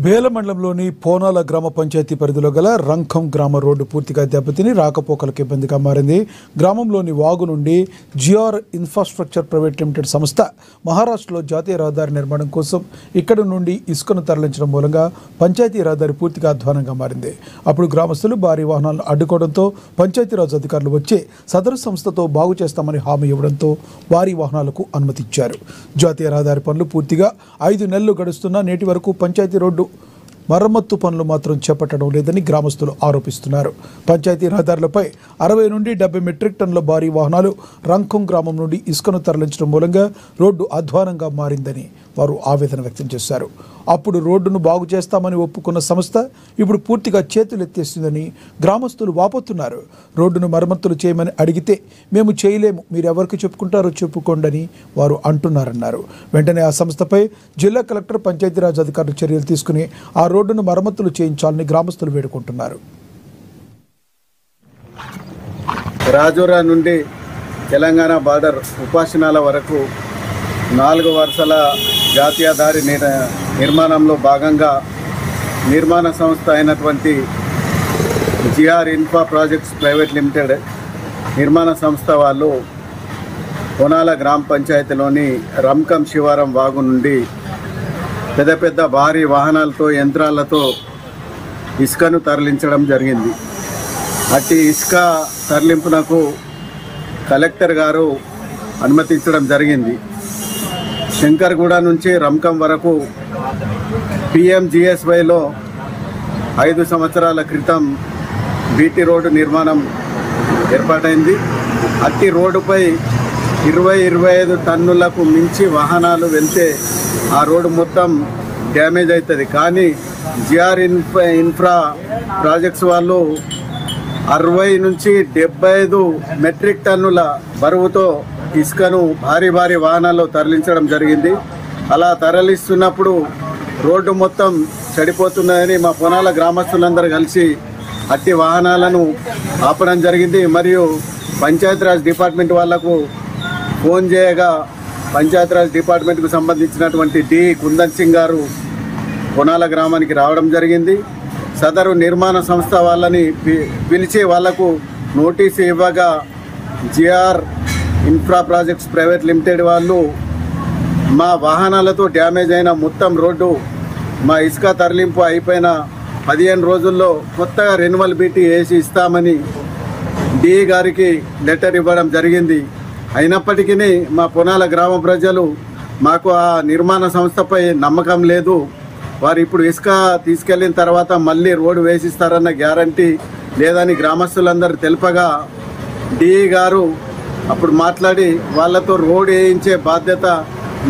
బేల మండలంలోని పోనాల గ్రామ పంచాయతీ పరిధిలో గల రంఖం గ్రామ రోడ్డు పూర్తిగా దెబ్బతిని రాకపోకలకు ఇబ్బందిగా మారింది. గ్రామంలోని వాగు నుండి జిఆర్ ఇన్ఫ్రాస్ట్రక్చర్ ప్రైవేట్ లిమిటెడ్ సంస్థ మహారాష్ట్రలో జాతీయ రహదారి నిర్మాణం కోసం ఇక్కడి నుండి ఇసుకను తరలించడం మూలంగా పంచాయతీ రహదారి పూర్తిగా అధ్వానంగా మారింది. అప్పుడు గ్రామస్తులు భారీ వాహనాలను అడ్డుకోవడంతో పంచాయతీరాజ్ అధికారులు వచ్చి సదరు సంస్థతో బాగు చేస్తామని హామీ ఇవ్వడంతో భారీ వాహనాలకు అనుమతి ఇచ్చారు. జాతీయ రహదారి పనులు పూర్తిగా 5 నెలలు గడుస్తున్నా నేటి వరకు పంచాయతీ రోడ్డు మరమ్మత్తు పనులు మాత్రం చేపట్టడం లేదని గ్రామస్తులు ఆరోపిస్తున్నారు. పంచాయతీ రహదారులపై 60 నుండి 70 మెట్రిక్ టన్నుల భారీ వాహనాలు రంఖం గ్రామం నుండి ఇసుకను తరలించడం మూలంగా రోడ్డు అధ్వానంగా మారిందని వారు ఆవేదన వ్యక్తం చేశారు. అప్పుడు రోడ్డును బాగు చేస్తామని ఒప్పుకున్న సంస్థ ఇప్పుడు పూర్తిగా చేతులెత్తేస్తుందని గ్రామస్తులు వాపోతున్నారు. రోడ్డును మరమ్మతులు చేయమని అడిగితే మేము చేయలేము, మీరెవరికి చెప్పుకుంటారో చెప్పుకోండి వారు అంటున్నారన్నారు. వెంటనే ఆ సంస్థపై జిల్లా కలెక్టర్ పంచాయతీరాజ్ అధికారులు చర్యలు తీసుకుని ఆ రోడ్డును మరమ్మతులు చేయించాలని గ్రామస్తులు వేడుకుంటున్నారు. రాజోరా నుండి తెలంగాణ బార్డర్ ఉపాసనాల వరకు 4 వరుసల జాతీయ దారి నిర్మాణంలో భాగంగా నిర్మాణ సంస్థ అయినటువంటి GR infra projects private limited నిర్మాణ సంస్థ వాళ్ళు పోనాల గ్రామ పంచాయతీలోని రంఖం శివారం వాగు నుండి పెద్ద భారీ వాహనాలతో యంత్రాలతో ఇసుకను తరలించడం జరిగింది. అట్టి ఇసుక తరలింపునకు కలెక్టర్ గారు అనుమతించడం జరిగింది. శంకర్గూడ నుంచి రంఖం వరకు PMGSYలో 5 సంవత్సరాల క్రితం బీటీ రోడ్డు నిర్మాణం ఏర్పాటైంది. అట్టి రోడ్డుపై 20-25 టన్నులకు మించి వాహనాలు వెళ్తే ఆ రోడ్డు మొత్తం డ్యామేజ్ అవుతుంది. కానీ జిఆర్ ఇన్ఫ్రా ప్రాజెక్ట్స్ వాళ్ళు 60 నుంచి 75 మెట్రిక్ టన్నుల బరువుతో ఇసుకను భారీ వాహనాల్లో తరలించడం జరిగింది. అలా తరలిస్తున్నప్పుడు రోడ్డు మొత్తం చెడిపోతున్నదని మా పొనాల గ్రామస్తులందరూ కలిసి అట్టి వాహనాలను ఆపడం జరిగింది. మరియు పంచాయతీరాజ్ డిపార్ట్మెంట్ వాళ్లకు ఫోన్ చేయగా పంచాయతీరాజ్ డిపార్ట్మెంట్కు సంబంధించినటువంటి డి కుందన్ సింగ్ గారు పొనాల గ్రామానికి రావడం జరిగింది. సదరు నిర్మాణ సంస్థ వాళ్ళని పిలిచి వాళ్లకు నోటీసు ఇవ్వగా GR infra projects private limited వాళ్ళు మా వాహనాలతో డ్యామేజ్ అయిన మొత్తం రోడ్డు మా ఇసుక తరలింపు అయిపోయిన 15 రోజుల్లో కొత్తగా రెన్యువల్ బీటీ వేసి ఇస్తామని డిఈ గారికి లెటర్ ఇవ్వడం జరిగింది. అయినప్పటికీ మా పొనాల గ్రామ ప్రజలు మాకు ఆ నిర్మాణ సంస్థపై నమ్మకం లేదు, వారు ఇప్పుడు ఇసుక తీసుకెళ్లిన తర్వాత మళ్ళీ రోడ్డు వేసిస్తారన్న గ్యారంటీ లేదని గ్రామస్తులందరూ తెలుపగా డిఈ గారు అప్పుడు మాట్లాడి వాళ్ళతో రోడ్ వేయించే బాధ్యత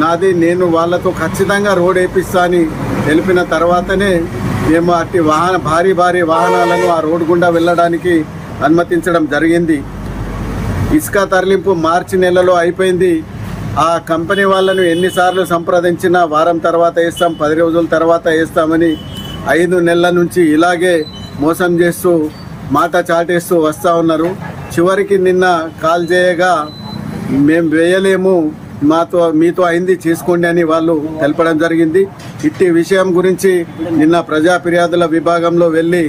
నాది, నేను వాళ్ళతో ఖచ్చితంగా రోడ్ వేయిస్తా అని తెలిపిన తర్వాతనే మేము అట్టి భారీ వాహనాలను ఆ రోడ్డు గుండా వెళ్ళడానికి అనుమతించడం జరిగింది. ఇసుక తరలింపు మార్చి నెలలో అయిపోయింది. ఆ కంపెనీ వాళ్ళను ఎన్నిసార్లు సంప్రదించినా వారం తర్వాత వేస్తాం, 10 రోజుల తర్వాత వేస్తామని 5 నెలల నుంచి ఇలాగే మోసం చేస్తూ మాట చాటేస్తూ వస్తూ ఉన్నారు. చివరికి నిన్న కాల్ చేయగా మేము వేయలేము, మీతో అయింది చేసుకోండి అని వాళ్ళు తెలపడం జరిగింది. ఇట్టి విషయం గురించి నిన్న ప్రజా ఫిర్యాదుల విభాగంలో వెళ్ళి